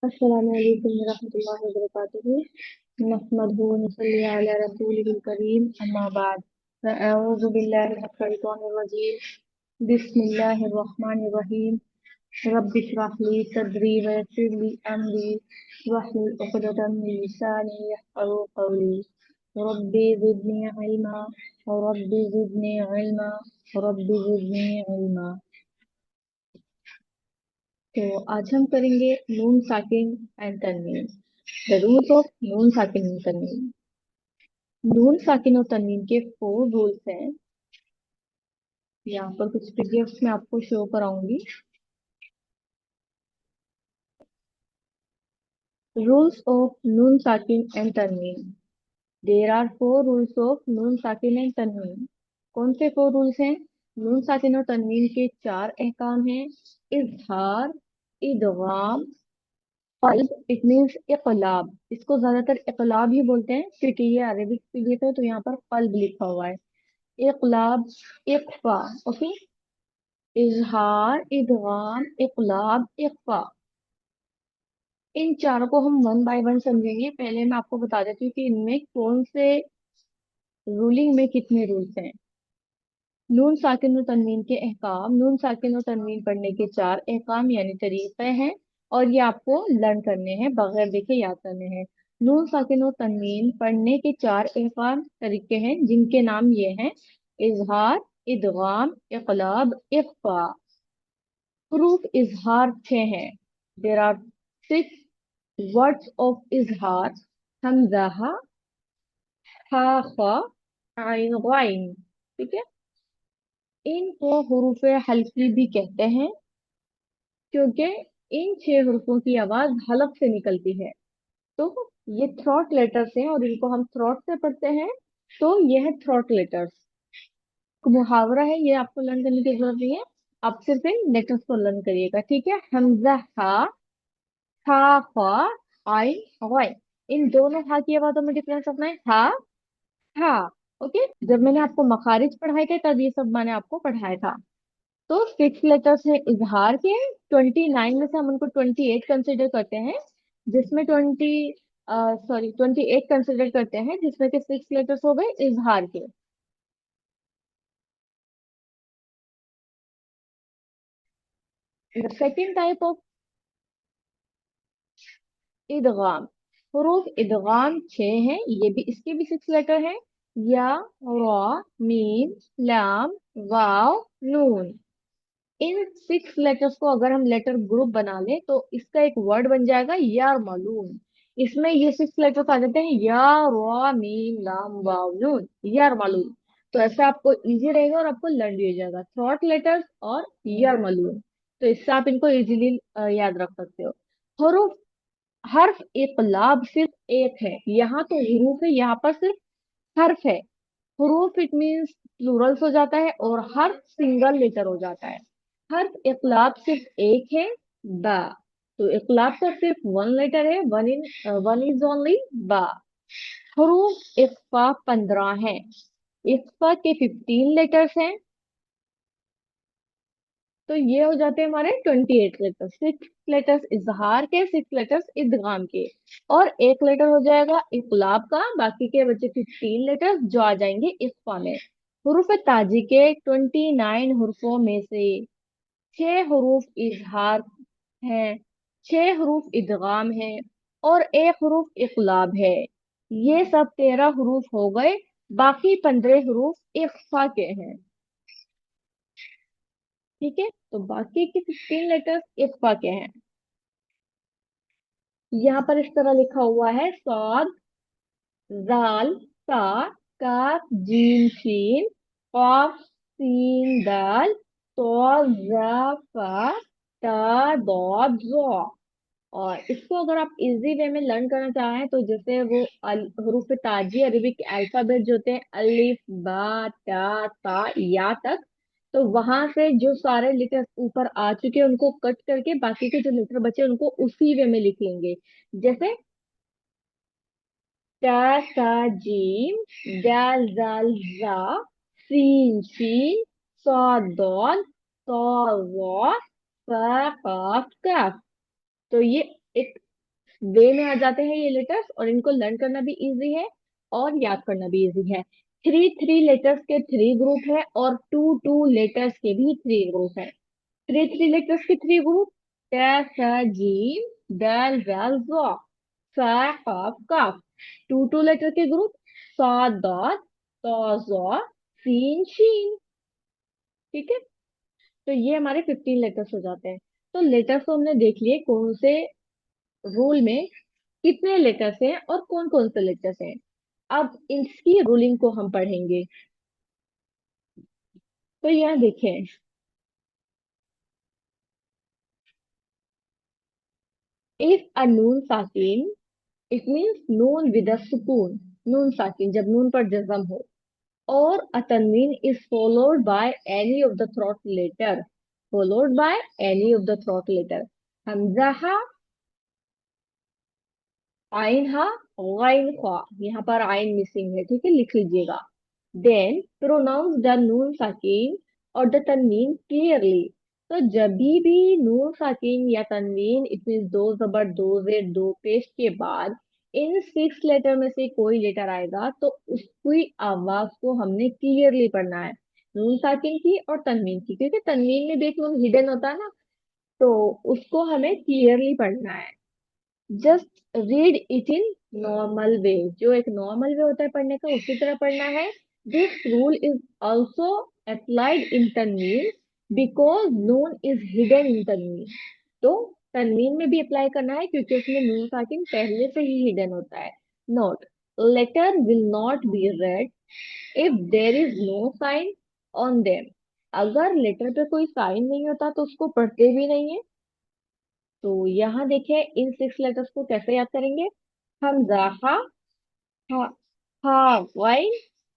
अस्सलामु अलैकुम रहमतुल्लाहि व बरकातुहू। नहमदुहु व नसल्ली अला रसूलिहिल करीम, अम्मा बाद। अऊज़ु बिल्लाहि मिनश शैतानिर रजीम। बिस्मिल्लाहिर रहमानिर रहीम। रब्बि इश्रह ली सदरी व यस्सिर ली अमरी वहलुल उक़दतम मिन लिसानी यफ़क़हू क़ौली। रब्बी ज़िदनी इल्मा रब्बी ज़िदनी इल्मा रब्बी ज़िदनी इल्मा। तो आज हम करेंगे नून साकिन एंड तनवीन। द रूल्स ऑफ नून साकिन एंड तनवीन। नून साकिन और तनवीन के 4 रूल्स हैं। यहाँ पर कुछ पीडीएफ में आपको शो कराऊंगी। रूल्स ऑफ नून साकिन एंड तनवीन। देर आर 4 रूल्स ऑफ नून साकिन एंड तनवीन। कौन से 4 रूल्स हैं? नून साकिन और तनवीन के 4 अहकाम हैं। इजहार, इदगाम, कल्ब, इट मीन्स इकलाब। इसको ज्यादातर इकलाब ही बोलते हैं क्योंकि ये अरबिक पीडीएफ है, तो यहाँ पर कल्ब लिखा हुआ है। इकलाब, इख्फा। ओके। इजहार, इदगाम, इकलाब, इख्फा। इन चारों को हम वन बाय वन समझेंगे। पहले मैं आपको बता देती हूँ कि इनमें कौन से रूलिंग में कितने रूल्स हैं। नून साकिन और तनवीन के अहकाम। नून साकिन और तनवीन पढ़ने के 4 अहकाम यानी तरीके हैं, और ये आपको लर्न करने हैं, बगैर देखे याद करने हैं। नून साकिन और तनवीन पढ़ने के 4 अहकाम तरीके हैं, जिनके नाम ये हैं: इजहार, इदगाम, इक़लाब, इख्फा। प्रूफ इजहार 6 हैं। देर आर 6 वर्ड्स ऑफ इजहार: हमजा, हा, खा, आइन, गाइन। ठीक है। इनको हुरूफ हल्की भी कहते हैं क्योंकि इन 6 हुरूफों की आवाज हलक से निकलती है। तो ये थ्रॉट लेटर्स हैं और इनको हम थ्रॉट से पढ़ते हैं, तो ये है थ्रॉट लेटर्स। मुहावरा है, ये आपको लर्न करने की जरूरत नहीं है। आप सिर्फ इन लेटर्स को लर्न करिएगा। ठीक है। हमजा, हा, खा, आइन, गाइन। इन दोनों हा की आवाजों में डिफरेंस रखना है। हा। ओके। जब मैंने आपको मखारिज पढ़ाए थे तब ये सब मैंने आपको पढ़ाया था। तो 6 लेटर्स है इजहार के। 29 में से हम उनको 28 कंसिडर करते हैं, जिसमें 28 कंसिडर करते हैं, जिसमें के 6 लेटर्स हो गए इजहार के। द सेकेंड टाइप ऑफ इदगाम। हुरूफ इदगाम 6 हैं, ये भी, इसके भी 6 लेटर हैं। या, रा, मीम, लाम, वाव, नून। इन 6 लेटर्स को अगर हम लेटर ग्रुप बना लें तो इसका एक वर्ड बन जाएगा यार मालूम। इसमें ये 6 लेटर्स आ जाते हैं: या, रा, मीम, लाम, वाव, नून, यार मालूम। तो ऐसा आपको इजी रहेगा और आपको लर्न भी हो जाएगा, थ्रॉट लेटर्स और यार मालूम। तो इससे आप इनको इजीली याद रख सकते हो। हरूफ, हर्फ इकलाब सिर्फ एक है। यहाँ तो हरूफ है, यहाँ पर सिर्फ हर्फ है। हरूफ इट मीन्स प्लूरल्स हो जाता है, और हर्फ सिंगल लेटर हो जाता है। हर्फ इकलाब सिर्फ एक है, बा। तो इकलाब का सिर्फ 1 लेटर है, वन इज ओनली बा। हरूफ इख्फा 15 है। इख्फा के 15 लेटर्स हैं, तो ये हो जाते हैं हमारे 28 लेटर्स। 6 लेटर्स इजहार के, 6 लेटर्स इदगाम के, और 1 लेटर हो जाएगा इकलाब का। बाकी के बचे 15 लेटर्स जो आ जाएंगे इख्फा में। हुरूफ ताजी के 29 हुरूफों में से 6 हुरूफ इजहार हैं, 6 हुरूफ इदगाम हैं, और 1 हुरूफ इकलाब है। ये सब 13 हुरूफ हो गए। बाकी 15 हुरूफ इख्फा के हैं। ठीक है। तो बाकी के 15 लेटर्स इख्फा के हैं। यहाँ पर इस तरह लिखा हुआ है: सौद, जाल, सा, काफ, जीम, शीन, कॉफ, सीन, दाल, तो, जा, फा, ता, दौद, ज़ो। और इसको अगर आप इजी वे में लर्न करना चाहें तो जैसे वो हरूफ ताजी अरबिक अल्फाबेट जो होते हैं, अलिफ, बा, ता, ता, या तक, तो वहां से जो सारे लेटर ऊपर आ चुके हैं उनको कट करके बाकी के जो लेटर बचे उनको उसी वे में लिख लेंगे। जैसे ता, सा, जीम, दाल, जाल, जा, सीन, शीन, सॉद, दौल, तो, वा, फा, काफ, काफ। तो ये एक वे में आ जाते हैं ये लेटर्स, और इनको लर्न करना भी इजी है और याद करना भी इजी है। थ्री थ्री लेटर्स के थ्री ग्रुप है, और टू टू लेटर्स के भी थ्री ग्रुप है। थ्री थ्री लेटर्स के थ्री ग्रुप: ता सा जीम दाल जाल ज़ा, सा काफ काफ। टू टू लेटर के ग्रुप: सा दाद ता ज़ा सीन शीन। ठीक है, तो ये हमारे 15 लेटर्स हो जाते हैं। तो लेटर्स तो हमने देख लिए कौन से रूल में कितने लेटर्स हैं और कौन कौन से लेटर्स हैं। अब इसकी रूलिंग को हम पढ़ेंगे। तो यहाँ देखें, इफ अ नून साकिन, इट मीन्स नून विद अ सुकून। नून साकिन जब नून पर जज्म हो, और अ तनवीन is followed by any of the throat letter, followed by any of the throat letter. हमजा हा, आइन हा, गाइन ख्वा। यहाँ पर आइन मिसिंग है, ठीक है, लिख लीजिएगा। देन प्रोनाउंस द नून साकिन और द तनवीन क्लियरली। तो जब भी नून साकिन या तनवीन, इट मीन दो जबर दो जेर दो पेश के बाद इन सिक्स लेटर में से कोई लेटर आएगा, तो उसकी आवाज को हमने क्लियरली पढ़ना है, नून साकिन की और तनवीन की, क्योंकि तनवीन में भी एक नून हिडन होता है ना, तो उसको हमें क्लियरली पढ़ना है। Just read it in normal way, जो एक नॉर्मल वे होता है पढ़ने का, उसी तरह पढ़ना है। This rule is also applied in तनवीन बिकॉज नून इज हिडन इन तनवीन। तो तनवीन में भी अप्लाई करना है क्योंकि उसमें नून साकिन पहले से ही हिडन होता है। Note: letter will not be read if there is no sign on them. अगर लेटर पे कोई साइन नहीं होता तो उसको पढ़ते भी नहीं है। तो यहाँ देखें, इन सिक्स लेटर्स को कैसे याद करेंगे। हमजा हा, हा, हा वाइन,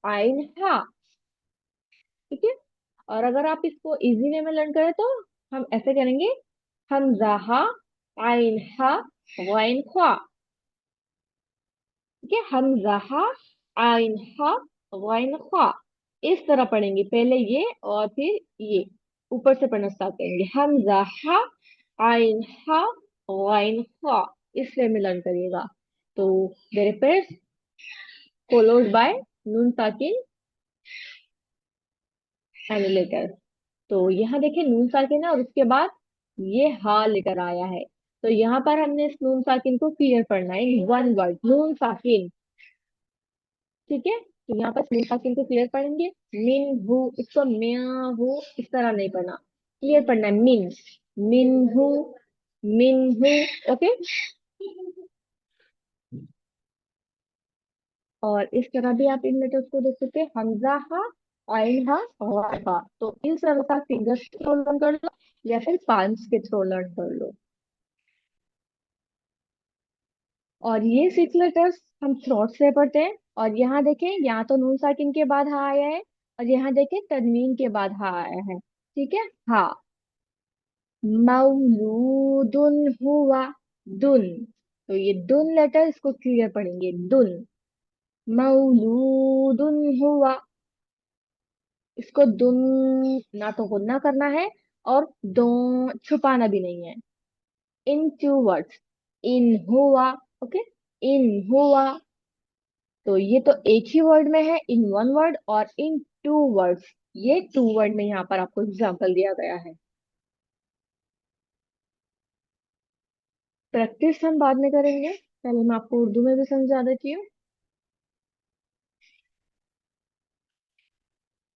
आइन हा। ठीक है, और अगर आप इसको इजी वे में लर्न करें तो हम ऐसे करेंगे: हमजा हा, आइन हा, वाइन ख्वा। ठीक है, हमजा हा, आइन हा, वाइन ख्वा। इस तरह पढ़ेंगे, पहले ये और फिर ये, ऊपर से पढ़ना स्टार्ट करेंगे। हमजा हा, आइन हा, वाइन ख्वा। इस वे में लर्न करिएगा। तो मेरे पेड़ फॉलोड बाय नून साकिन एंड लेटर। तो यहाँ देखें, नून साकिन है और उसके बाद ये हा लेटर आया है। तो यहाँ पर हमने इस नून साकिन को क्लियर पढ़ना है, वन वर्ड नून साकिन। ठीक है, तो यहाँ पर नून साकिन को क्लियर पढ़ेंगे। मिन हु, इसको मिया हु इस तरह नहीं पढ़ना, क्लियर पढ़ना है। मिन, मिन हु, मिन हु। ओके, और इस तरह भी आप इन लेटर्स को देख सकते हैं: हमजा हा, आइन हा, और हा। तो इन सब का फिंगर्स के थ्रू लर्न कर लो या फिर पाल्म्स के थ्रू लर्न कर लो। और ये सिक्स लेटर्स हम थ्रोट से पढ़ते हैं। और यहाँ देखें, यहाँ तो नून साकिन के बाद हा आया है, और यहाँ देखें तनवीन के बाद हा आया है। ठीक है, हा। मौलूदुन हुआ, दुन। तो ये दुन लेटर, इसको क्लियर पढ़ेंगे, दुन। मौलूदुन हुआ, इसको दुन, ना तो गुन्ना करना है और दो छुपाना भी नहीं है। इन टू वर्ड्स, इन हुआ। ओके, इन हुआ। तो ये तो एक ही वर्ड में है, इन वन वर्ड और इन टू वर्ड्स। ये टू वर्ड में यहाँ पर आपको एग्जाम्पल दिया गया है। प्रैक्टिस हम बाद में करेंगे, पहले मैं आपको उर्दू में भी समझा देती हूँ।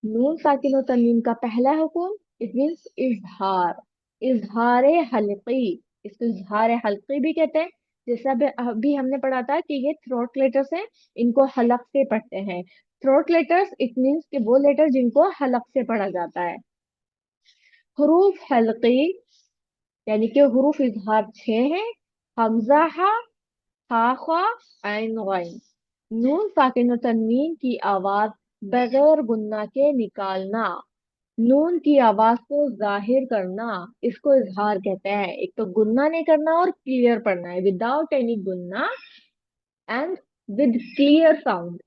नून साकिन और तनवीन का पहला हुक्म, इट मीन्स इजहार, इजहार हल्की। इसको इजहार हल्की भी कहते हैं। जैसा अभी अभी हमने पढ़ा था कि ये थ्रोट लेटर्स हैं, इनको हलक से पढ़ते हैं। थ्रोट लेटर्स इट मीन्स कि वो लेटर जिनको हलक से पढ़ा जाता है। हरूफ हल्की यानी कि हरूफ इजहार छह हैं: हमजा हा, हा ख्वा, ऐन गैन। नून साकिन और तनवीन की आवाज बगैर गुन्ना के निकालना, नून की आवाज को जाहिर करना, इसको इजहार कहते हैं। एक तो गुन्ना नहीं करना और क्लियर पढ़ना है, विदाउट एनी गुन्ना एंड विद क्लियर साउंड।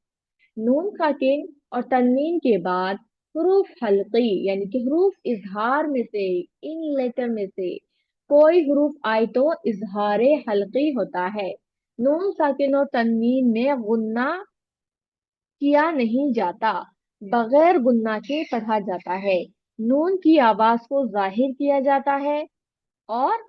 नून साकिन और तनवीन के बाद हरूफ हल्की यानी कि हरूफ इजहार में से, इन लेटर में से कोई हरूफ आए तो इजहार हल्की होता है। नून साकिन और तन्वीन में गुन्ना किया नहीं जाता, बगैर गुन्ना के पढ़ा जाता है। नून की आवाज को जाहिर किया जाता है और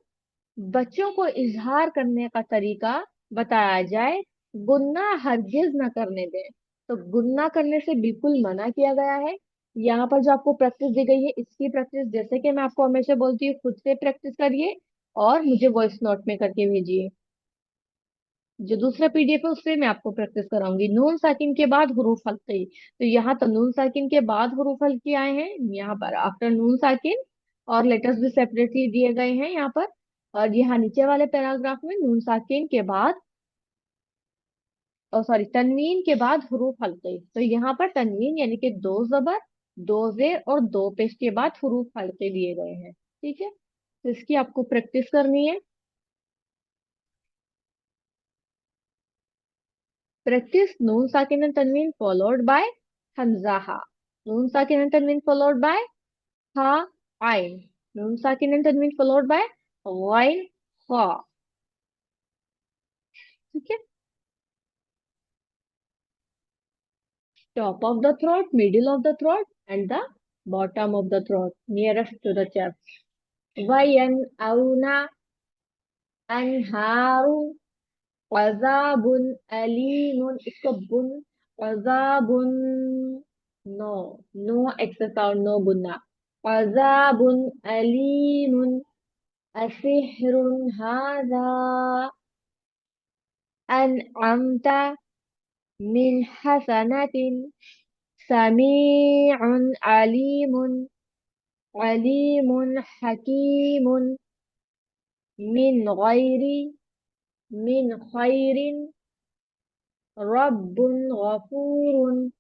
बच्चों को इजहार करने का तरीका बताया जाए। गुन्ना हरगिज न करने दें। तो गुन्ना करने से बिल्कुल मना किया गया है। यहाँ पर जो आपको प्रैक्टिस दी गई है, इसकी प्रैक्टिस जैसे कि मैं आपको हमेशा बोलती हूँ, खुद से प्रैक्टिस करिए और मुझे वॉइस नोट में करके भेजिए। जो दूसरा पीडीएफ है उससे मैं आपको प्रैक्टिस कराऊंगी। नून साकिन के बाद हुरूफ हल्की, तो यहाँ तो नून साकिन के बाद हुरूफ हल्की आए हैं, यहाँ पर आफ्टर नून साकिन, और लेटर्स भी सेपरेटली दिए गए हैं यहाँ पर। और यहाँ नीचे वाले पैराग्राफ में नून साकिन के बाद, सॉरी, तनवीन के बाद हुरूफ हल्के, तो यहाँ पर तनवीन यानी कि दो जबर, दो जेर और दो पेश के बाद हुरूफ हल्के दिए गए हैं। ठीक है, तो इसकी आपको प्रैक्टिस करनी है। Practice Noon Sakin and Tanween followed by Hamza Ha. Noon Sakin and Tanween followed by Ha Ain. Noon Sakin and Tanween followed by Ghain Ha. ठीक है, top of the throat, middle of the throat, and the bottom of the throat, nearest to the chest. Wayan auna anharu azabun alimun. इसको बुन, azabun, no, no extra sound, no gunna. azabun alimun. asihrun hadha. an'amta min hasanatin. sami'un alimun. alimun hakimun. min ghairi, min khairin. rabbun ghafurun.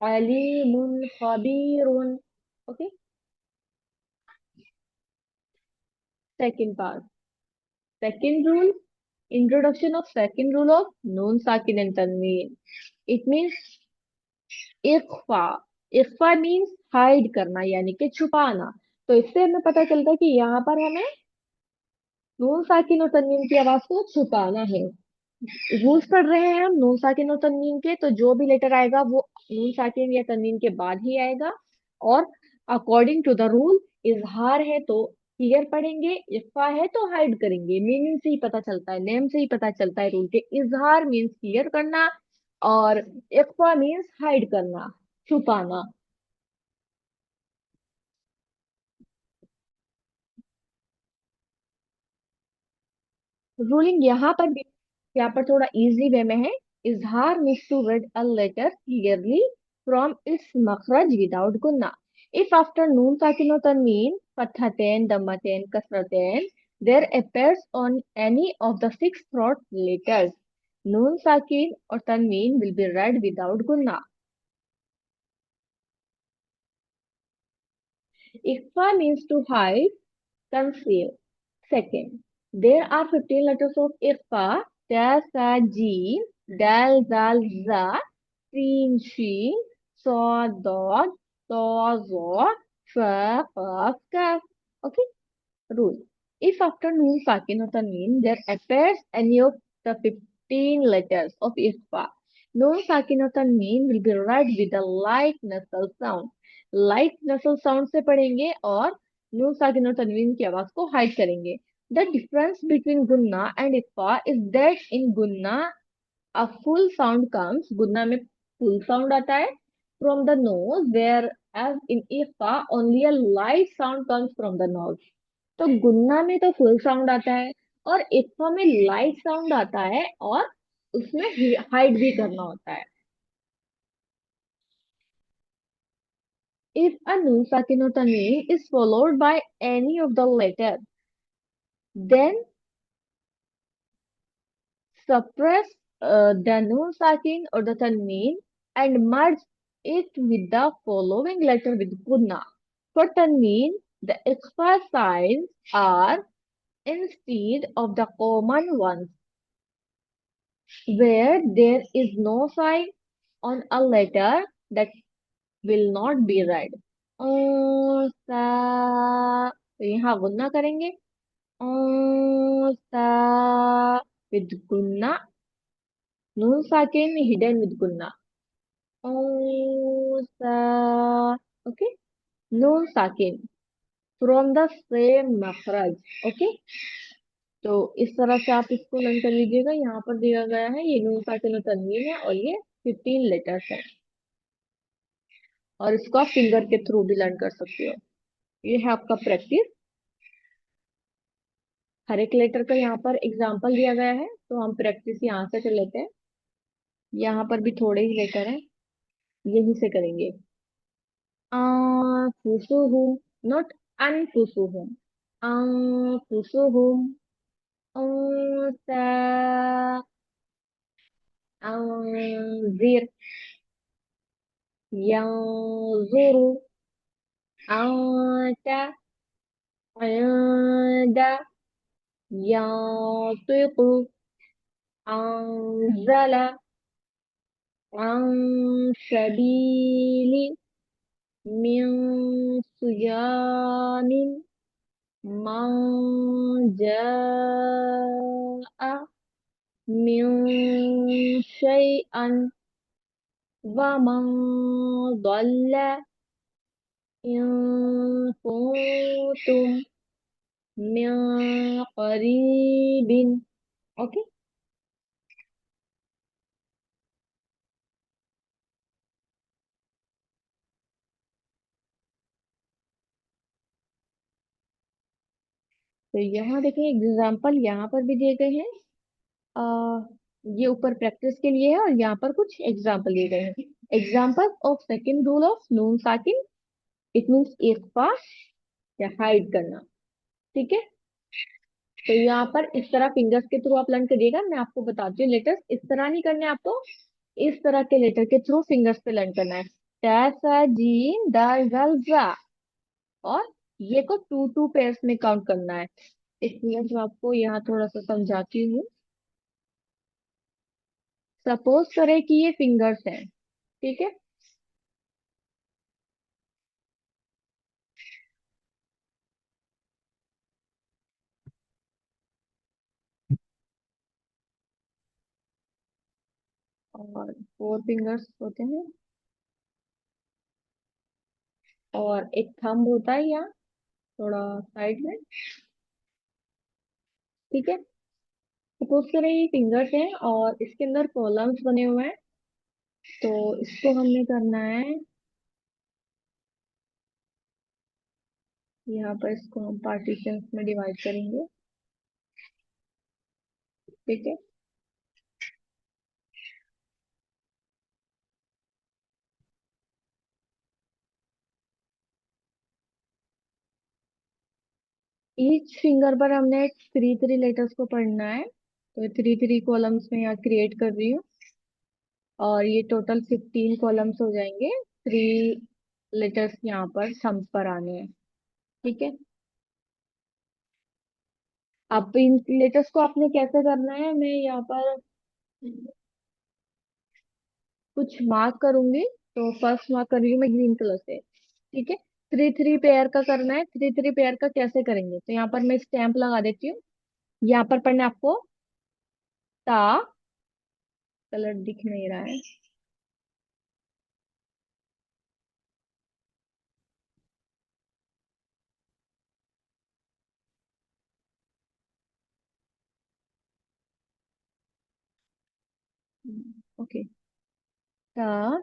alimun khabirun. Okay, second part. Second rule, introduction of second rule of Noon Sakin and Tanween. It means इख्फा। इख्फा means hide करना यानी कि छुपाना। तो इससे हमें पता चलता है कि यहाँ पर हमें नून साकिन और तनवीन की आवाज को छुपाना है। रूल्स पढ़ रहे हैं हम नून साकिन और तनवीन के, तो जो भी लेटर आएगा वो नून साकिन या तनवीन के बाद ही आएगा। और अकॉर्डिंग टू द रूल, इजहार है तो क्लियर पढ़ेंगे, इख्फा है तो हाइड करेंगे। मीनिंग से ही पता चलता है, नेम से ही पता चलता है रूल के। इजहार मीन्स क्लियर करना और इख्फा मीन्स हाइड करना, छुपाना। रूलिंग यहाँ पर भी, यहाँ पर थोड़ा इजी वे में है। इजहार means to read a letter clearly from its मखरज विदाउट गुन्ना। इफ आफ्टर नून साकिन और तनवीन फतहतैन दम्मतैन कसरतैन there appears on any of the six throat letters, नून साकिन और तनवीन will be read without गुन्ना। इख्फा means to hide, conceal. Second, there are 15 letters of Ikhfa: Ta, Sa, Jim, Dal, Zal, Za, Sin, Shin, Sa, Dod, Ta, Za, Fa, Qaf, Kaf. Okay, rule. If after Noon Sakin or Tanween there appears any of the 15 letters of Ikhfa, Noon Sakin or Tanween will be read with a light nasal sound. Light नसल sound से पढ़ेंगे और नून साकिन और तनवीन की आवाज को हाइड करेंगे। द डिफरेंस बिटवीन गुन्ना एंड इक्फा इज दैट इन गुन्ना अ फुल साउंड कम्स, गुन्ना में फुल साउंड आता है from the nose, whereas in इक्फा only a light sound comes from the nose. तो गुन्ना में तो फुल साउंड आता है और इक्फा में लाइट साउंड आता है और उसमें हाइड भी करना होता है। If a nun sakin or tanween is followed by any of the letter, then suppress the nun sakin or the tanween and merge it with the following letter with gunna. For tanween, the extra signs are instead of the common ones, where there is no sign on a letter that will not be read. सा, तो यहाँ गुन्ना करेंगे। सा, with गुन्ना, नून साकिन hidden with गुन्ना, Ausa, okay, नून साकिन फ्रॉम द सेम मखरज, ओके। तो इस तरह से आप इसको लर्न कर लीजिएगा। यहाँ पर दिया गया है ये नून साकिन और तनवीन है, और ये 15 लेटर्स है, और इसको आप फिंगर के थ्रू भी लर्न कर सकते हो। ये है आपका प्रैक्टिस। हर एक लेटर का यहाँ पर एग्जाम्पल दिया गया है, तो हम प्रैक्टिस यहाँ से कर लेते हैं। यहाँ पर भी थोड़े ही लेटर हैं, यही से करेंगे। आ फुसुहुम, नॉट अनफुसुहुम, आ फुसुहुम, औसा, अंजिर, यंजुरु, आता, आदा, yantiqu, anzala, an sabili, min siyamin, man jaa min syai'an, wa man dhalla in kuntum min qaribin, okay. तो यहाँ देखिए एग्जाम्पल यहाँ पर भी दिए गए हैं। आ, ये ऊपर प्रैक्टिस के लिए है, और यहाँ पर कुछ एग्जाम्पल दिए गए हैं। Example of second rule of नून साकिन, इट मीन्स इख्फा या हाइड करना, ठीक है। तो यहाँ पर इस तरह फिंगर्स के थ्रू आप लर्न करिएगा। मैं आपको बताती हूँ, लेटर्स इस तरह नहीं करने आपको, इस तरह के लेटर के थ्रू फिंगर्स पे लर्न करना है। ता सा जीन दाल जाल जा, और ये को टू टू पेयर्स में काउंट करना है। इसलिए मैं आपको यहाँ थोड़ा सा समझाती हूँ। सपोज करें कि ये फिंगर्स हैं, ठीक है। और 4 फिंगर्स होते हैं, और एक थंब होता है यहाँ थोड़ा साइड में, ठीक है। सपोज करें ये फिंगर्स हैं और इसके अंदर कॉलम्स बने हुए हैं, तो इसको हमने करना है, यहाँ पर इसको हम पार्टीशंस में डिवाइड करेंगे, ठीक है। ईच फिंगर पर हमने 3 3 लेटर्स को पढ़ना है, तो 3 3 कॉलम्स में यहाँ क्रिएट कर रही हूँ, और ये टोटल 15 कॉलम्स हो जाएंगे। 3 लेटर्स यहाँ पर सम पर आने हैं, ठीक है। अब इन लेटर्स को आपने कैसे करना है, मैं यहाँ पर कुछ मार्क करूंगी। तो फर्स्ट मार्क कर रही हूँ मैं ग्रीन कलर से, ठीक है। 3 3 पेयर का करना है। 3 3 पेयर का कैसे करेंगे, तो यहाँ पर मैं स्टैंप लगा देती हूँ। यहाँ पर पढ़ना है आपको ता, कलर दिख नहीं रहा है, ओके। ता,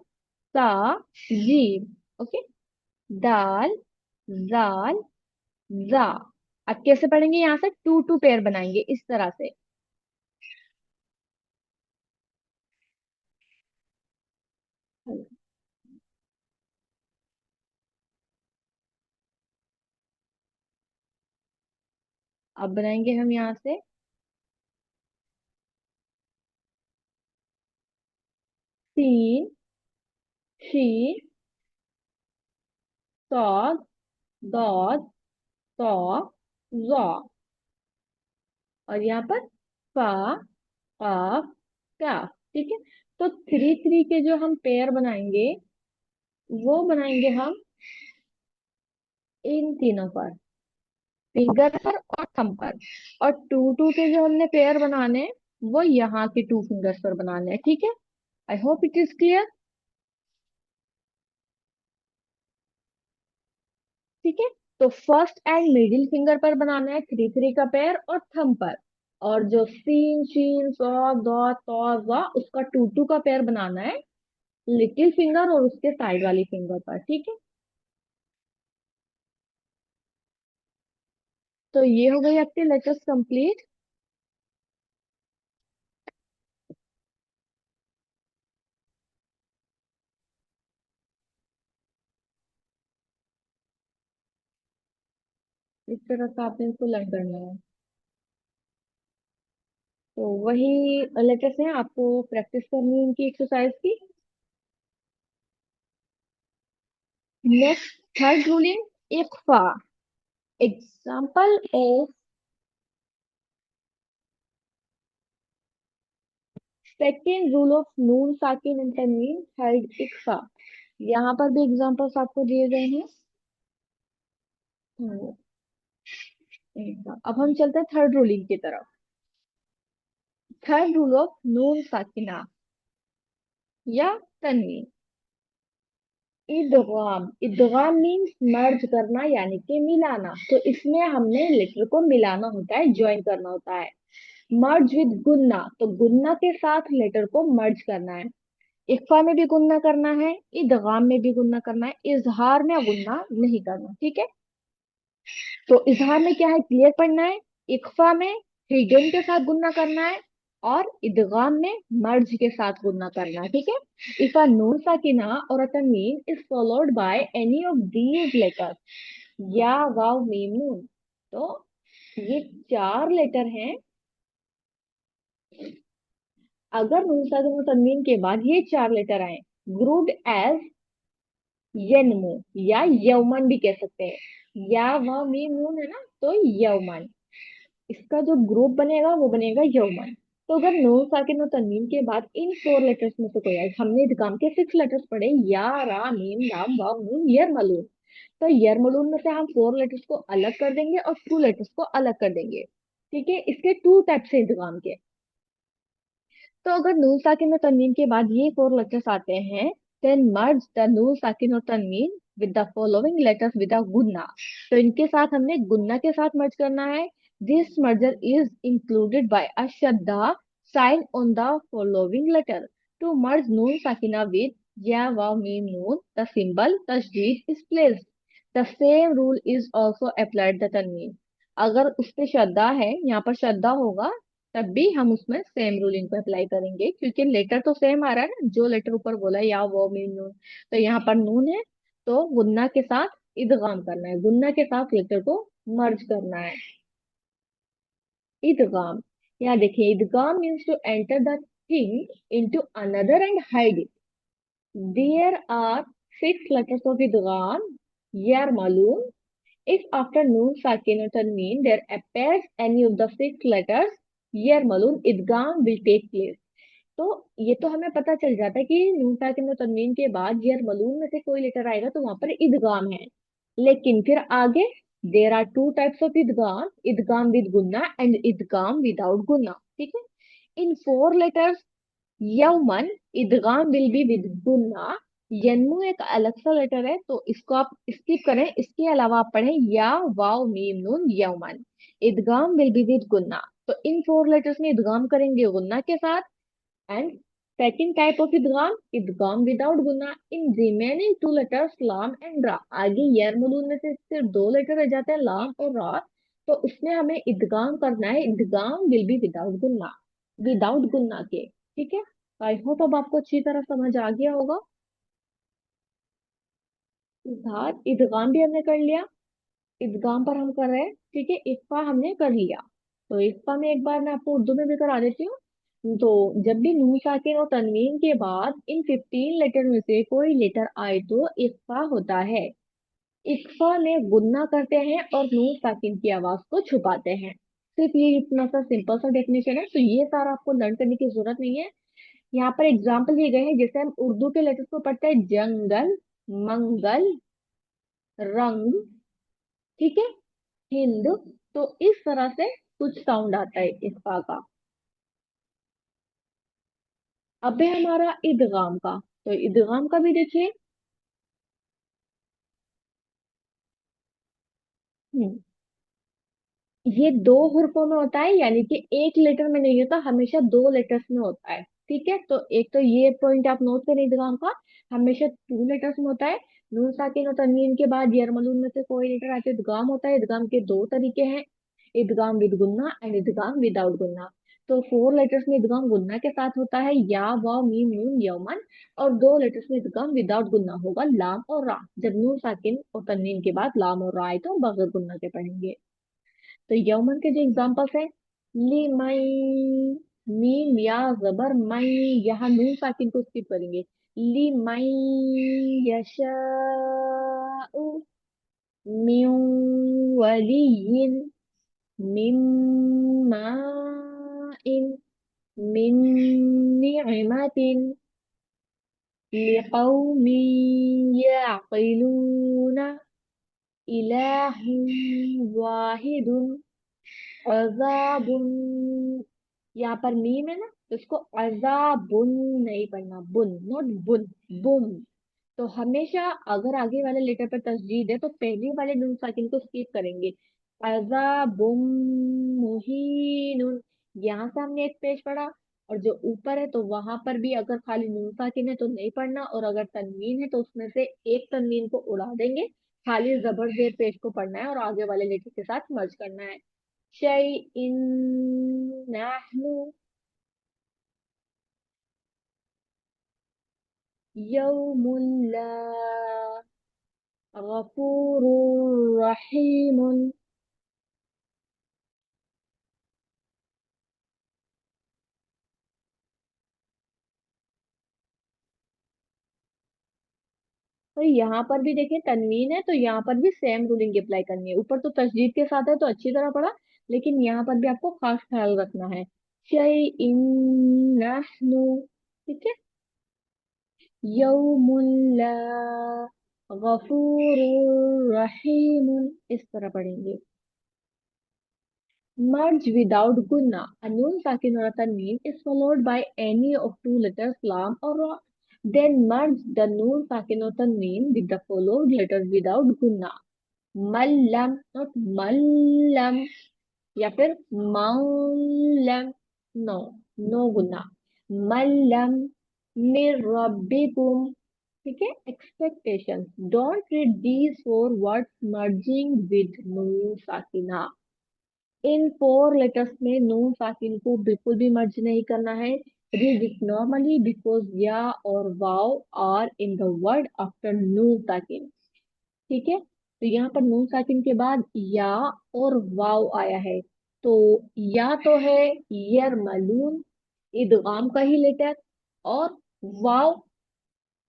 ता, जीम, ओके। दाल, जाल, जा। अब कैसे पढ़ेंगे, यहाँ से 2 2 पेयर बनाएंगे इस तरह से। अब बनाएंगे हम यहाँ से सीन, शी, सॉद, दौद, तौ, जौ, और यहाँ पर फा, काफ, काफ, ठीक है। तो 3 3 के जो हम पेयर बनाएंगे, वो बनाएंगे हम इन तीनों पर, फिंगर पर और थंब पर। और 2 2 के जो हमने पेयर बनाने, वो यहाँ के टू फिंगर्स पर बनाना है, ठीक है। I hope it is clear. ठीक है। तो फर्स्ट एंड मिडिल फिंगर पर बनाना है थ्री थ्री का पेयर और थंब पर। और जो सीन शीन सॉ दो तो ज़ा उसका टू टू का पेयर बनाना है लिटिल फिंगर और उसके साइड वाली फिंगर पर, ठीक है। तो ये हो गई आपके लेटर्स कंप्लीट। इस तरह से आपने इसको लर्न करना है। तो वही लेटर्स हैं, आपको प्रैक्टिस करनी है इनकी एक्सरसाइज की। नेक्स्ट थर्ड रूलिंग इक्फा। Example of second rule of नून साकिन एंड तनवीन हेल्ड इक्फा। यहाँ पर भी एग्जांपल्स आपको दिए गए हैं। हम्म, अब हम चलते हैं थर्ड रूलिंग की तरफ। थर्ड रूल ऑफ नून साकिना या तनवीन। इदगाम, इदगाम मीन्स मर्ज करना यानी कि मिलाना। तो इसमें हमने लेटर को मिलाना होता है, ज्वाइन करना होता है। मर्ज विद गुन्ना, तो गुन्ना के साथ लेटर को मर्ज करना है। इख्फा में भी गुन्ना करना है, इदगाम में भी गुन्ना करना है, इजहार में गुन्ना नहीं करना, ठीक है। तो इजहार में क्या है, क्लियर पढ़ना है। इख्फा में हिडन के साथ गुन्ना करना है। और इदगाम में मर्ज के साथ गुन्ना करना है, ठीक है। इफ अ नून साकिना और अ तनवीन is followed by any of these letters, या वाव मीम नून, तो ये चार लेटर हैं। अगर नून साकिन और तनवीन के बाद ये चार लेटर आए, ग्रुप्ड एज यनमु या यौमन भी कह सकते हैं, या वाव मीम नून है ना, तो यौमन, इसका जो ग्रुप बनेगा वो बनेगा यौमन। तो अगर नून साकिन और तनवीन के बाद इन फोर लेटर्स में से कोई आए, हमने इदगाम के सिक्स लेटर्स पढ़े, या रा मीम लाम वाव नून यर मलून। तो यर मलून में से हम फोर लेटर्स को अलग कर देंगे और टू लेटर्स को अलग कर देंगे, ठीक है। इसके टू टाइप्स है इदगाम के। तो अगर नून साकिन और तनवीन के बाद ये फोर लेटर्स आते हैं, देन मर्ज द नून साकिन और तनवीन with the following letters with गुन्ना। तो इनके साथ हमने गुन्ना के साथ मर्ज करना है। This merger is included by a शद्दा sign on the following letter. To merge नून साकिना विद या वाव मीम नून, द सिंबल तशदीद is placed. The same rule is also applied the तनवीन। अगर उस पे श्रद्धा है, यहाँ पर श्रद्धा होगा, तब भी हम उसमें सेम रूलिंग को अप्लाई करेंगे, क्योंकि लेटर तो सेम आ रहा है ना, जो लेटर ऊपर बोला है, या वो मीन नून, तो यहाँ पर नून है। तो गुन्ना के साथ इदगाम करना है, गुन्ना के साथ लेटर को मर्ज करना है। इदगाम, यहाँ देखिए, इदगाम means to enter the thing into another and hide it. There are six letters of इदगाम यार मालूम। If after noon sakin or tanween there appears any of the six letters, year malun idgham will take place. तो ये तो हमें पता चल जाता है कि नून साकिन और तनवीन के बाद यर मलून में से कोई लेटर आएगा तो वहां पर इदगाम है। लेकिन फिर आगे there are two types of इदगाम, इदगाम विद गुन्ना एंड इदगाम विदाउट गुन्ना, ठीक है। इन फोर लेटर्स यौमन इदगाम विल बी विद गुन्ना। यन्मु एक अलग सा लेटर है, तो इसको आप स्किप करें, इसके अलावा आप पढ़ें या वाव मीम नून यौमन। इदगाम विल बी विद गुन्ना। तो इन फोर लेटर्स में इदगाम करेंगे गुन्ना के साथ। एंड सेकंड टाइप ऑफ इदगाम, इदगाम विदाउट गुन्ना इन रिमेनिंग टू लेटर्स लाम एंड रा। आगे यरमुलून में से सिर्फ दो लेटर रह जाते हैं, लाम और रा, तो उसमें हमें इदगाम करना है। इदगाम विल बी विदाउट गुन्ना, विदाउट गुन्ना के, ठीक है। आई होप अब आपको अच्छी तरह समझ आ गया होगा। इजहार इदगाम भी हमने कर लिया, इदगाम पर हम कर रहे हैं, ठीक है। इक्फा हमने कर लिया। तो इक्फा में एक बार मैं आपको उर्दू में भी करा देती हूँ। तो जब भी नून साकिन और तनवीन के बाद इन 15 लेटर में से कोई लेटर आए तो इक्फा होता है। इक्फा में गुन्ना करते हैं और नून साकिन की आवाज को छुपाते हैं। सिर्फ ये इतना सा सिंपल सा डेफिनेशन है, तो ये सारा आपको लर्न करने की जरूरत नहीं है। यहाँ पर एग्जाम्पल दिए गए हैं, जैसे हम उर्दू के लेटर्स को पढ़ते हैं, जंगल, मंगल, रंग, ठीक है, हिंद। तो इस तरह से कुछ साउंड आता है इस पा का। अब है हमारा इदगाम का। तो इदगाम का भी देखिए। हम्म, ये दो हुर्फों में होता है, यानी कि एक लेटर में नहीं होता, हमेशा दो लेटर्स में होता है। ठीक है, तो एक तो ये पॉइंट आप नोट करें इदगाम का, हमेशा टू लेटर्स में होता है। नून साकिन और तनवीन के बाद यरमलून में से कोई लेटर आते इदगाम होता है। इदगाम के दो तरीके हैं, इदगाम विद गुन्ना एंड इदगाम विदाउट गुन्ना। तो फोर लेटर्स में इदगाम गुन्ना के साथ होता है, या वाव मीम नून यौमन। और दो लेटर्स में इदगाम विदाउट गुन्ना होगा, लाम और रा। जब नून साकिन और तनवीन के बाद लाम और रा आए तो बगैर गुन्ना के पढ़ेंगे। तो यौमन के जो एग्जाम्पल्स हैं, ली मई, मीम या जबर मई, यहाँ नून साकिन को स्किप करेंगे। ली मई यशाउ मिन वलियिन मिम्मा इन मिन नि'मतिन लिकौमि यअक़िलून इलाहुन वाहिदुन अजाबुन। यहाँ पर मीम है ना, तो इसको अजाबुन नहीं पढ़ना, बुन नॉट बुन, बुम। तो हमेशा अगर आगे वाले लेटर पर तस्जीद है तो पहले वाले नून साकिन को स्किप करेंगे। अजाबुम मुहीनुन, यहाँ से हमने एक पेश पढ़ा। और जो ऊपर है तो वहां पर भी अगर खाली नून साकिन है तो नहीं पढ़ना, और अगर तनवीन है तो उसमें से एक तनवीन को उड़ा देंगे। खाली जबर जेर पेश को पढ़ना है और आगे वाले लेटर के साथ मर्ज करना है। शैइन नहनु यौमुन ला गफूरुर रहीमुन। तो यहाँ पर भी देखिए तनवीन है, तो यहाँ पर भी सेम रूलिंग अप्लाई करनी है। ऊपर तो तशदीद के साथ है तो अच्छी तरह पढ़ा, लेकिन यहाँ पर भी आपको खास ख्याल रखना है। शैइन नहनु, ठीक है, यौमुन ला गफूरुर रहीमुन, इस तरह पढ़ेंगे। Merge without gunna. A noon sakin or a tanween is followed by any of two letters lam or ra. Then merge the noon sakin or tanween with the followed letters without gunna. Mallam, not mallam. या फिर मल्लम, no, no गुन्ना। मल्लम मिर रब्बिकुम, ठीक है। Expectation, don't read these four words merging with नून साकिना। In four letters में नून साकिन को बिल्कुल भी मर्ज नहीं करना है। रीड इट नॉर्मली बिकॉज या और वाव are in the word after नून साकिन। ठीक है, तो यहाँ पर नून साकिन के बाद या और वाव आया है। तो या तो है यरमलून, इदगाम का ही लेटर। और वाव,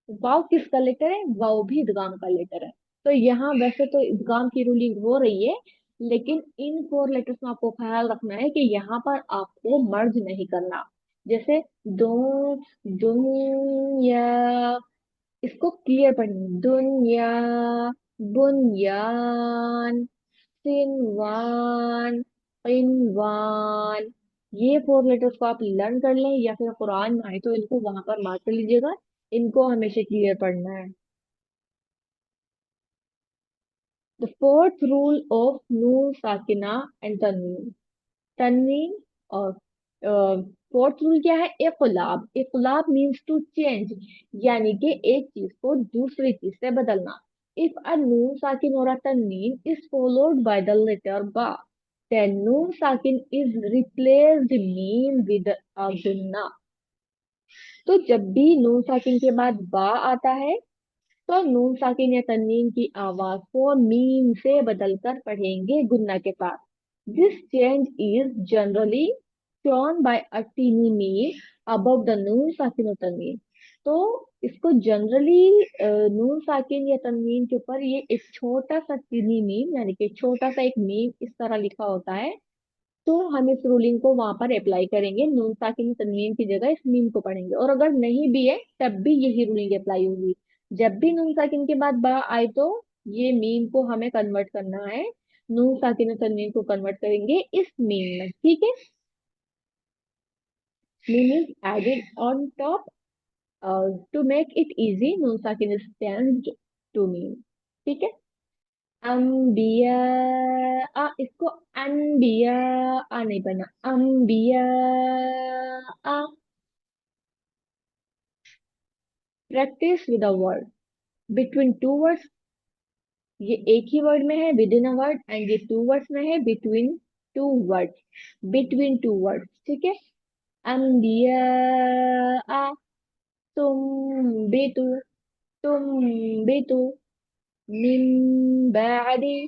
वाव किसका लेटर है, वाव भी इदगाम का लेटर है। तो यहाँ वैसे तो इदगाम की रूलिंग हो रही है, लेकिन इन फोर लेटर्स में आपको ख्याल रखना है कि यहाँ पर आपको मर्ज नहीं करना। जैसे दो, दुनिया, इसको क्लियर पढ़िए, दुनिया, बुनयान, सिनवान, इनवान। ये फोर लेटर्स को आप लर्न कर लें, या फिर कुरान में आए तो इनको वहां पर मार्क कर लीजिएगा। इनको हमेशा क्लियर पढ़ना है। द फोर्थ रूल ऑफ नून साकिना एंड तनवीन। तनवीन और फोर्थ रूल क्या है, इक़लाब। इक़लाब मीन्स टू चेंज, यानी कि एक चीज को दूसरी चीज से बदलना। इफ अ नून साकिन और अ तनवीन is followed by the letter बा, then नून साकिन इज रिप्लेस्ड मीम विद अ गुन्ना। तो जब भी नून साकिन के बाद बा आता है तो नून साकिन या तन्वीन की आवाज को मीम से बदलकर पढ़ेंगे गुन्ना के साथ। This change is generally shown by a teeny meme above the नून साकिन और तन्वीन। तो इसको जनरली नून साकिन या तन्वीन के ऊपर ये एक छोटा सा टीनी मीम, यानी कि छोटा सा एक मीम इस तरह लिखा होता है। तो हम इस रूलिंग को वहां पर अप्लाई करेंगे, नून साकिन तनवीन की जगह इस मीम को पढ़ेंगे। और अगर नहीं भी है तब भी यही रूलिंग अप्लाई होगी। जब भी नून साकिन के बाद बा आए तो ये मीम को हमें कन्वर्ट करना है, नून साकिन और तनवीन को कन्वर्ट करेंगे इस मीम में, ठीक है। मीम is added on top to make it easy, नून साकिन स्टैंड टू मीम। ठीक है। अंबिया, इसको अनबिया नहीं बना, अंबिया। Practice with a word between two words. ये एक ही वर्ड में है with in a word, and ये टू वर्ड्स में है between two words, between two words. ठीक है। अंबिया, तुम बितु, तुम बितु, मिन बादी,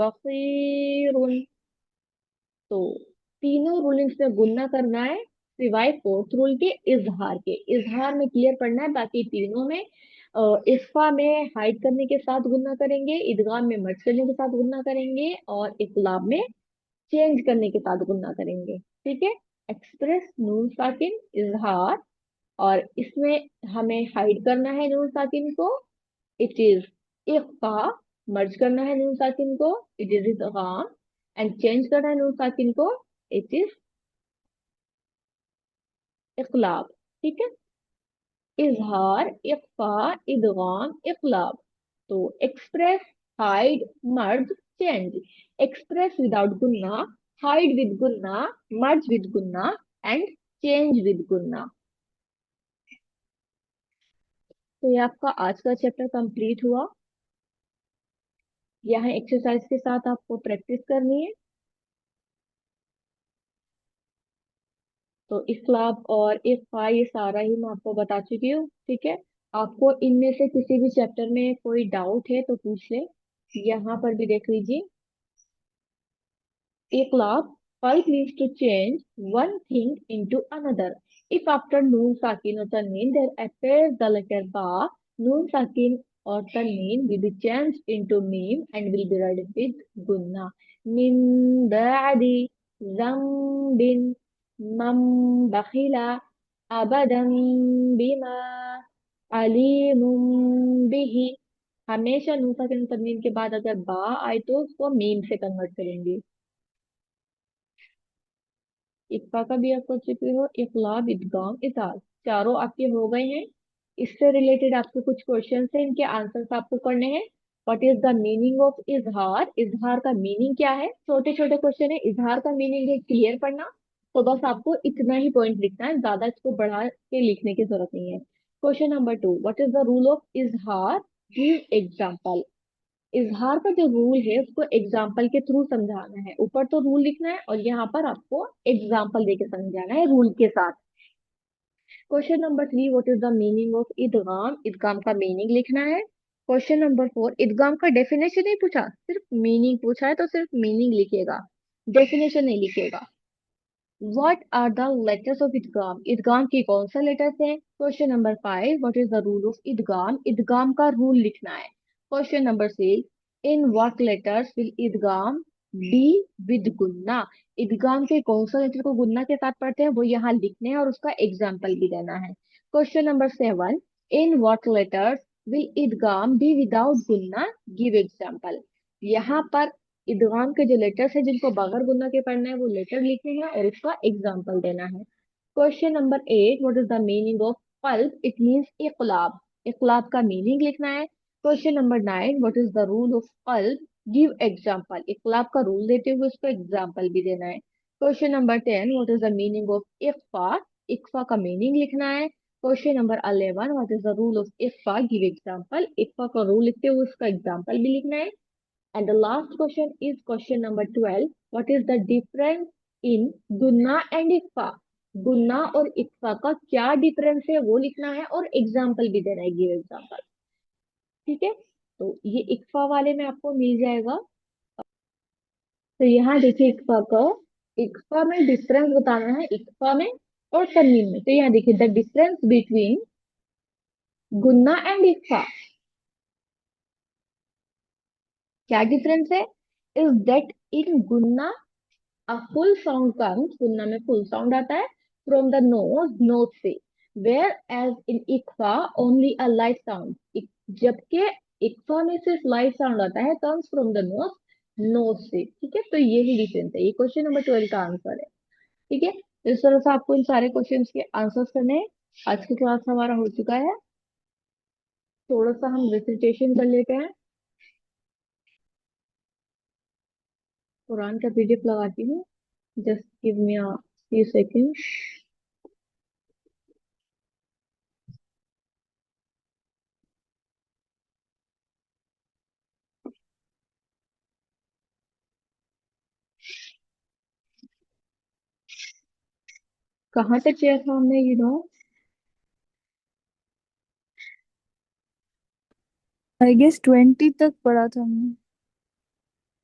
बसीर। तो तीनों रूलिंग्स में गुन्ना करना है, सिवाय फोर्थ रूल के, इजहार के। इजहार में क्लियर पढ़ना है, बाकी तीनों में इस्फा में हाइड करने के साथ गुन्ना करेंगे, इदगाम में मर्ज करने के साथ गुन्ना करेंगे, और इकलाब में चेंज करने के साथ गुन्ना करेंगे। ठीक है। एक्सप्रेस, नून साकिन, इजहार, और इसमें हमें हाइड करना है नून साकिन को, इट इज इख्फा। मर्ज करना है नून साकिन को, इट इज इदगाम। एंड चेंज करना है नून साकिन को, इट इज इकलाब। ठीक है। इजहार, इख्फा, इदगाम, इकलाब। तो express, hide, merge, change. Express without गुन्ना, हाइड विद गुन्ना, मर्ज विद गुन्ना, एंड चेंज विद गुन्ना। तो ये आपका आज का चैप्टर कंप्लीट हुआ। यहाँ एक्सरसाइज के साथ आपको प्रैक्टिस करनी है। तो इख्लाब और इख्फा ये सारा ही मैं आपको बता चुकी हूँ। ठीक है। आपको इनमें से किसी भी चैप्टर में कोई डाउट है तो पूछ ले। यहाँ पर भी देख लीजिए। Iqlab, five means to change one thing into another. If after noon sakin or tanween there appears the letter ba, noon sakin or tanween will be changed into meme and will be read with gunna. Min ba'di zambin mam bakhila abadan bima alimun bihi। हमेशा नून साकिन और तनवीन के बाद अगर बा आए तो उसको मीम से कन्वर्ट करेंगे। इक्का का भी आप कर चुके हो, इकलाब, इदगाम, इताल, चारों आपके हो गए हैं। इससे रिलेटेड आपके कुछ क्वेश्चन हैं, इनके आंसर्स आपको करने हैं। What is the meaning of इजहार? इजहार का मीनिंग क्या है? छोटे छोटे क्वेश्चन है, इजहार का मीनिंग है क्लियर पढ़ना। तो बस आपको इतना ही पॉइंट लिखना है, ज्यादा इसको बढ़ा के लिखने की जरूरत नहीं है। Question number 2, what is the rule of इजहार? Give example. इजहार का जो रूल है उसको एग्जाम्पल के थ्रू समझाना है। ऊपर तो रूल लिखना है और यहाँ पर आपको एग्जाम्पल देके समझाना है रूल के साथ। Question number 3, what is the meaning of इदगाम? इदगाम का मीनिंग लिखना है। क्वेश्चन नंबर 4, इदगाम का डेफिनेशन नहीं पूछा, सिर्फ मीनिंग पूछा है, तो सिर्फ मीनिंग लिखिएगा, डेफिनेशन नहीं लिखिएगा। What are the letters of idgham? idgham की कौन सा लेटर्स है? Question number 5, what is the rule of idgham? idgham का रूल लिखना है। Question number 6, in what letters will idgham be with gunna? idgham के कौन सा लेटर को गुन्ना के साथ पढ़ते हैं वो यहाँ लिखने हैं और उसका एग्जाम्पल भी देना है। Question number 7, in what letters will idgham be without gunna? give example। यहाँ पर इदगाम के जो लेटर्स है जिनको बगैर गुन्ना के पढ़ना है वो लेटर लिखने हैं और उसका एग्जाम्पल देना है। Question number 8, what is the meaning of pulp? It means इक़लाब। इक़लाब का मीनिंग लिखना है। Question number 9, what is the rule of pulp? Give example. इक़लाब का रूल देते हुए उसको एग्जाम्पल भी देना है। Question number 10, what is the meaning of इख्फा? इख्फा का मीनिंग लिखना है। Question number 11, what is the rule of इख्फा? Give example. इख्फा का रूल लिखते हुए उसका एग्जाम्पल भी लिखना है। And the last question is question number 12. What is the difference in gunna and इक्फा? गुन्ना और इक्फा का क्या डिफरेंस है वो लिखना है और एग्जाम्पल भी देना है, गिव एग्जाम्पल। ठीक है। तो ये इक्फा वाले में आपको मिल जाएगा। तो यहाँ देखिए इक्फा का, इक्फा में डिफरेंस बताना है इक्फा में और तन्वीन में। तो यहाँ देखिए द डिफरेंस बिटवीन गुन्ना एंड इक्फा, क्या डिफरेंस है? इज दैट इन गुन्ना a full sound comes, गुन्ना में फुल साउंड आता है, फ्रॉम द नोज, नोज से। वेयर एज इन इक्वा ओनली अ लाइट साउंड, जबकि इक्वा में सिर्फ लाइट साउंड आता है, comes from the nose, nose से। ठीक है, तो यही डिफरेंस है, ये क्वेश्चन नंबर 12 का आंसर है। ठीक है, तो इस तरह से आपको इन सारे क्वेश्चंस के आंसर्स करने हैं। आज की क्लास हमारा हो चुका है, थोड़ा सा हम रिसिटेशन कर लेते हैं। कुरान का पीडीएफ लगाती हूँ, just give me a few seconds. कहाँ तक किया था हमने, आई गेस 20 तक पढ़ा था हमने।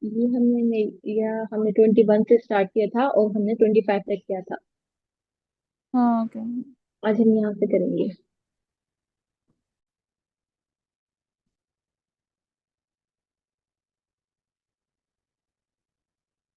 ये हमने नहीं, या हमने 21 से स्टार्ट किया था और हमने 25 तक किया था। हाँ ओके। आज हम यहाँ से करेंगे।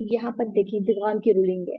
यहाँ पर देखिए इदगाम की रूलिंग है।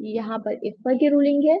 यहाँ पर इक्फा की रूलिंग है।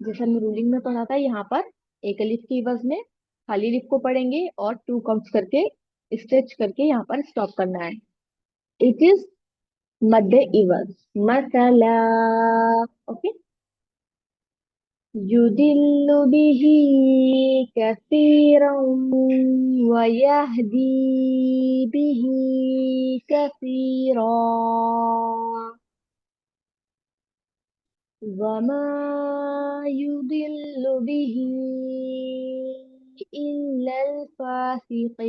जैसा हमने रूलिंग में पढ़ा था, यहाँ पर एक अलिफ की इवज में खाली अलिफ को पढ़ेंगे और टू काउंट्स करके स्ट्रेच करके यहाँ पर स्टॉप करना है। इट इज मध्य इवज मसला। ओके। युदिल्लु बिही कसीरन वयहदी बिही कसीरा वमा युदिल्लु बिही इल्लल फासिकीन.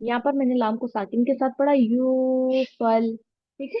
यहाँ पर मैंने लाम को साकिन के साथ पढ़ा, यूफल। ठीक है।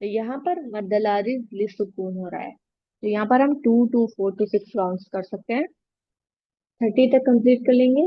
तो यहाँ पर मद्दलारिज लिसुकून हो रहा है, तो यहाँ पर हम 2 to 4 to 6 राउंड्स कर सकते हैं। 30 तक कंप्लीट कर लेंगे।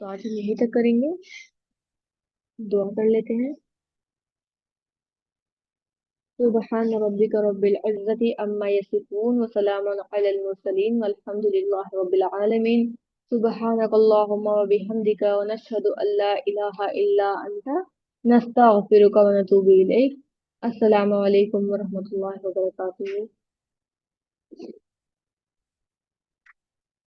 तो आज हम यही तक करेंगे। दुआ कर लेते हैं। सुबहान रब्बिका रब्बिल इज्जति अम्मा यसिफून व सलामुन अलल मुरसलीन वल्हम्दुलिल्लाहि रब्बिल आलमीन। सुबहानकल्लाहुम्मा व बिहम्दिका व नशहदु अल्ला इलाहा इल्ला अंता नस्तगफिरुका व नतूबु इलैक। अस्सलामु अलैकुम व रहमतुल्लाहि व बरकातुहू।